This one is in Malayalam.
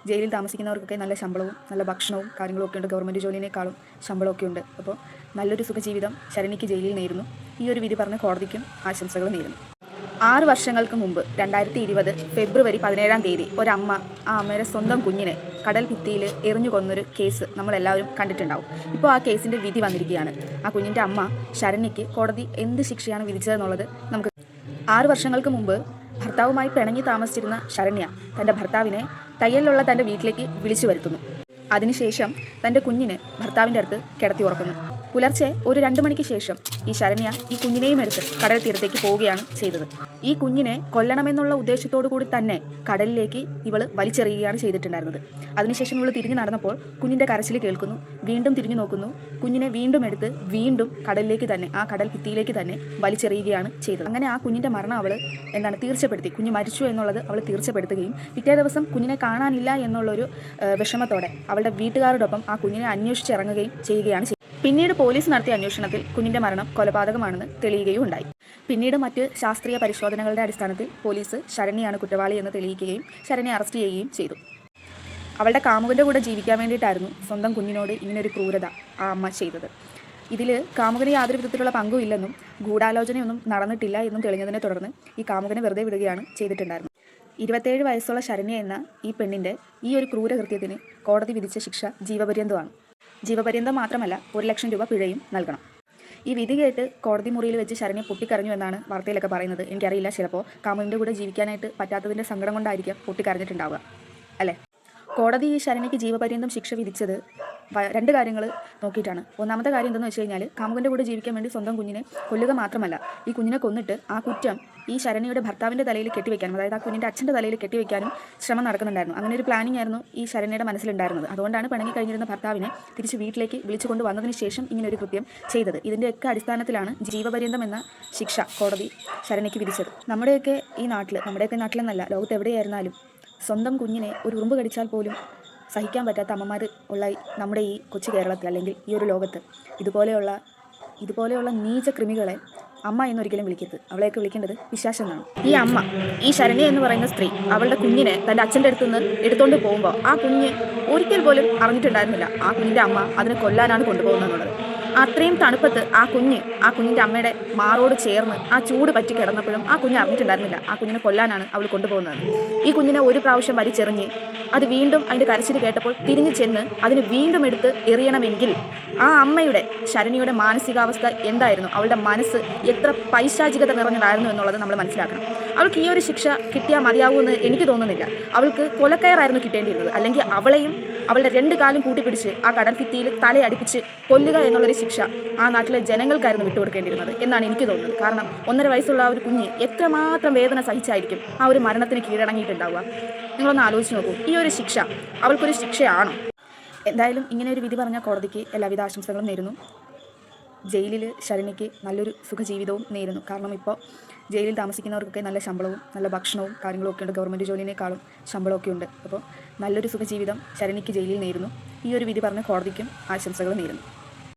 ജയിലിൽ താമസിക്കുന്നവർക്കൊക്കെ നല്ല ശമ്പളവും നല്ല ഭക്ഷണവും കാര്യങ്ങളൊക്കെ ഉണ്ട്. ഗവൺമെൻറ് ജോലിനേക്കാളും ശമ്പളമൊക്കെ ഉണ്ട്. അപ്പോൾ നല്ലൊരു സുഖജീവിതം ശരണ്യയ്ക്ക് ജയിലിൽ നേരുന്നു. ഈ ഒരു വിധി പറഞ്ഞ് കോടതിക്കും ആശംസകൾ നേരുന്നു. 6 വർഷങ്ങൾക്ക് മുമ്പ് 2020 ഫെബ്രുവരി 17-ാം തീയതി ഒരമ്മ ആ അമ്മയുടെ സ്വന്തം കുഞ്ഞിനെ കടൽ ഭിത്തിയിൽ എറിഞ്ഞു കൊന്നൊരു കേസ് നമ്മളെല്ലാവരും കണ്ടിട്ടുണ്ടാവും. ഇപ്പോൾ ആ കേസിൻ്റെ വിധി വന്നിരിക്കുകയാണ്. ആ കുഞ്ഞിൻ്റെ അമ്മ ശരണ്യയ്ക്ക് കോടതി എന്ത് ശിക്ഷയാണ് വിധിച്ചതെന്നുള്ളത് നമുക്ക് 6 വർഷങ്ങൾക്ക് മുമ്പ് ഭർത്താവുമായി പിണങ്ങി താമസിച്ചിരുന്ന ശരണ്യ തൻ്റെ ഭർത്താവിനെ തയ്യലിലുള്ള തൻ്റെ വീട്ടിലേക്ക് വിളിച്ചു വരുത്തുന്നു. അതിനുശേഷം തൻ്റെ കുഞ്ഞിനെ ഭർത്താവിൻ്റെ അടുത്ത് കിടത്തി ഉറക്കുന്നു. പുലർച്ചെ ഒരു 2 മണിക്ക് ശേഷം ഈ ശരണ്യ ഈ കുഞ്ഞിനെയും എടുത്ത് കടൽ തീരത്തേക്ക് പോവുകയാണ് ചെയ്തത്. ഈ കുഞ്ഞിനെ കൊല്ലണമെന്നുള്ള ഉദ്ദേശത്തോടു കൂടി തന്നെ കടലിലേക്ക് ഇവള് വലിച്ചെറിയുകയാണ് ചെയ്തിട്ടുണ്ടായിരുന്നത്. അതിനുശേഷം ഇവള് തിരിഞ്ഞു നടന്നപ്പോൾ കുഞ്ഞിൻ്റെ കരച്ചിൽ കേൾക്കുന്നു. വീണ്ടും തിരിഞ്ഞു നോക്കുന്നു. കുഞ്ഞിനെ വീണ്ടും എടുത്ത് വീണ്ടും കടലിലേക്ക് തന്നെ, ആ കടൽ ഭിത്തിയിലേക്ക് തന്നെ വലിച്ചെറിയുകയാണ് ചെയ്തത്. അങ്ങനെ ആ കുഞ്ഞിൻ്റെ മരണം അവൾ തീർച്ചപ്പെടുത്തി. കുഞ്ഞ് മരിച്ചു എന്നുള്ളത് അവൾ തീർച്ചപ്പെടുത്തുകയും പിറ്റേ ദിവസം കുഞ്ഞിനെ കാണാനില്ല എന്നുള്ളൊരു വിഷമത്തോടെ അവളുടെ വീട്ടുകാരോടൊപ്പം ആ കുഞ്ഞിനെ അന്വേഷിച്ചിറങ്ങുകയും ചെയ്യുകയാണ്. പിന്നീട് പോലീസ് നടത്തിയ അന്വേഷണത്തിൽ കുഞ്ഞിൻ്റെ മരണം കൊലപാതകമാണെന്ന് തെളിയുകയും ഉണ്ടായി. പിന്നീട് മറ്റ് ശാസ്ത്രീയ പരിശോധനകളുടെ അടിസ്ഥാനത്തിൽ പോലീസ് ശരണ്യയാണ് കുറ്റവാളി എന്ന് തെളിയിക്കുകയും ശരണ്യെ അറസ്റ്റ് ചെയ്യുകയും ചെയ്തു. അവളുടെ കാമുകൻ്റെ കൂടെ ജീവിക്കാൻ വേണ്ടിയിട്ടായിരുന്നു സ്വന്തം കുഞ്ഞിനോട് ഇങ്ങനൊരു ക്രൂരത ആ അമ്മ ചെയ്തത്. ഇതിൽ കാമുകന് യാതൊരു വിധത്തിലുള്ള പങ്കും ഇല്ലെന്നും ഗൂഢാലോചനയൊന്നും നടന്നിട്ടില്ല എന്നും തെളിഞ്ഞതിനെ തുടർന്ന് ഈ കാമുകനെ വെറുതെ വിടുകയാണ് ചെയ്തിട്ടുണ്ടായിരുന്നത്. 27 വയസ്സുള്ള ശരണ്യ എന്ന ഈ പെണ്ണിൻ്റെ ഈ ഒരു ക്രൂരകൃത്യത്തിന് കോടതി വിധിച്ച ശിക്ഷ ജീവപര്യന്തമാണ്. ജീവപര്യന്തം മാത്രമല്ല 1 ലക്ഷം രൂപ പിഴയും നൽകണം. ഈ വിധി കേട്ട് കോടതി മുറിയിൽ വെച്ച് ശരണ്യ പൊട്ടിക്കരഞ്ഞു എന്നാണ് വാർത്തയിലൊക്കെ പറയുന്നത്. എനിക്കറിയില്ല, ചിലപ്പോൾ കാമുകൻ്റെ കൂടെ ജീവിക്കാനായിട്ട് പറ്റാത്തതിൻ്റെ സങ്കടം കൊണ്ടായിരിക്കാം പൊട്ടിക്കരഞ്ഞിട്ടുണ്ടാവുക, അല്ലേ? കോടതി ഈ ശരണ്യയ്ക്ക് ജീവപര്യന്തം ശിക്ഷ വിധിച്ചത് 2 കാര്യങ്ങൾ നോക്കിയിട്ടാണ്. ഒന്നാമത്തെ കാര്യം എന്തെന്ന് വെച്ച് കഴിഞ്ഞാൽ, കാമുകൻ്റെ കൂടെ ജീവിക്കാൻ വേണ്ടി സ്വന്തം കുഞ്ഞിനെ കൊല്ലുക മാത്രമല്ല, ഈ കുഞ്ഞിനെ കൊന്നിട്ട് ആ കുറ്റം ഈ ശരണ്യയുടെ ഭർത്താവിൻ്റെ തലയിൽ കെട്ടിവെക്കാനും, അതായത് ആ കുഞ്ഞിൻ്റെ അച്ഛൻ്റെ തലയിൽ കെട്ടിവെക്കാനും ശ്രമം നടക്കുന്നുണ്ടായിരുന്നു. അങ്ങനെ ഒരു പ്ലാനിങ് ആയിരുന്നു ഈ ശരണ്യയുടെ മനസ്സിലുണ്ടായിരുന്നത്. അതുകൊണ്ടാണ് പിണങ്ങി കഴിഞ്ഞിരുന്ന ഭർത്താവിനെ തിരിച്ച് വീട്ടിലേക്ക് വിളിച്ചു കൊണ്ട് വന്നതിന് ശേഷം ഇങ്ങനെ ഒരു കൃത്യം ചെയ്തത്. ഇതിൻ്റെയൊക്കെ അടിസ്ഥാനത്തിലാണ് ജീവപര്യന്തം എന്ന ശിക്ഷ കോടതി ശരണ്യയ്ക്ക് വിധിച്ചത്. നമ്മുടെയൊക്കെ നാട്ടിലെന്നല്ല, ലോകത്ത് എവിടെയായിരുന്നാലും സ്വന്തം കുഞ്ഞിനെ ഒരു ഉറുമ്പ് കടിച്ചാൽ പോലും സഹിക്കാൻ പറ്റാത്ത അമ്മമാർ ഉള്ള നമ്മുടെ ഈ കൊച്ചു കേരളത്തിൽ, അല്ലെങ്കിൽ ഈ ഒരു ലോകത്ത് ഇതുപോലെയുള്ള നീച കൃമികളെ അമ്മ എന്നൊരിക്കലും വിളിക്കരുത്. അവളെയൊക്കെ വിളിക്കേണ്ടത് പിശാച് എന്നാണ്. ഈ അമ്മ, ഈ ശരണ്യ എന്ന് പറയുന്ന സ്ത്രീ അവളുടെ കുഞ്ഞിനെ തൻ്റെ അച്ഛൻ്റെ അടുത്തുനിന്ന് എടുത്തുകൊണ്ട് പോകുമ്പോൾ ആ കുഞ്ഞ് ഒരിക്കൽ പോലും അറിഞ്ഞിട്ടുണ്ടായിരുന്നില്ല ആ കുഞ്ഞിൻ്റെ അമ്മ അതിനെ കൊല്ലാനാണ് കൊണ്ടുപോകുന്നതെന്നുള്ളത്. അത്രയും തണുപ്പത്ത് ആ കുഞ്ഞിൻ്റെ അമ്മയുടെ മാറോട് ചേർന്ന് ആ ചൂട് പറ്റി കിടന്നപ്പോഴും ആ കുഞ്ഞ് അറിഞ്ഞിട്ടുണ്ടായിരുന്നില്ല ആ കുഞ്ഞിനെ കൊല്ലാനാണ് അവൾ കൊണ്ടുപോകുന്നത്. ഈ കുഞ്ഞിനെ ഒരു പ്രാവശ്യം വലിച്ചെറിഞ്ഞ് അത് വീണ്ടും അതിൻ്റെ കരച്ചിൽ കേട്ടപ്പോൾ തിരിഞ്ഞു ചെന്ന് അതിന് വീണ്ടും എടുത്ത് എറിയണമെങ്കിൽ ആ അമ്മയുടെ, ശരണ്യയുടെ മാനസികാവസ്ഥ എന്തായിരുന്നു, അവളുടെ മനസ്സ് എത്ര പൈശാചികത നിറഞ്ഞതായിരുന്നു എന്നുള്ളത് നമ്മൾ മനസ്സിലാക്കണം. അവൾക്ക് ഈ ഒരു ശിക്ഷ കിട്ടിയാൽ മതിയാവുമെന്ന് എനിക്ക് തോന്നുന്നില്ല. അവൾക്ക് കൊലക്കയറായിരുന്നു കിട്ടേണ്ടിയിരുന്നത്. അല്ലെങ്കിൽ അവളെയും അവളുടെ 2 കാലും കൂട്ടിപ്പിടിച്ച് ആ കടൽ ഭിത്തിയിൽ തലയടിപ്പിച്ച് കൊല്ലുക എന്നുള്ളൊരു ശിക്ഷ ആ നാട്ടിലെ ജനങ്ങൾക്കായിരുന്നു വിട്ടുകൊടുക്കേണ്ടിയിരുന്നത് എന്നാണ് എനിക്ക് തോന്നുന്നത്. കാരണം 1.5 വയസ്സുള്ള ആ ഒരു കുഞ്ഞ് എത്രമാത്രം വേദന സഹിച്ചായിരിക്കും ആ ഒരു മരണത്തിന് കീഴടങ്ങിയിട്ടുണ്ടാവുക. നിങ്ങളൊന്ന് ആലോചിച്ച് നോക്കൂ, ഈ ഒരു ശിക്ഷ അവൾക്കൊരു ശിക്ഷയാണോ? എന്തായാലും ഇങ്ങനെ ഒരു വിധി പറഞ്ഞ കോടതിക്ക് എല്ലാവിധ ആശംസകളും നേരുന്നു. ജയിലിൽ ശരണ്യയ്ക്ക് നല്ലൊരു സുഖജീവിതവും നേരുന്നു. കാരണം ഇപ്പോൾ ജയിലിൽ താമസിക്കുന്നവർക്കൊക്കെ നല്ല ശമ്പളവും നല്ല ഭക്ഷണവും കാര്യങ്ങളൊക്കെ ഉണ്ട്. ഗവൺമെൻറ് ജോലിനേക്കാളും ശമ്പളമൊക്കെ ഉണ്ട്. അപ്പോൾ നല്ലൊരു സുഖജീവിതം ശരണ്യയ്ക്ക് ജയിലിൽ നേരുന്നു. ഈ ഒരു വിധി പറഞ്ഞ കോടതിക്കും ആശംസകൾ നേരുന്നു.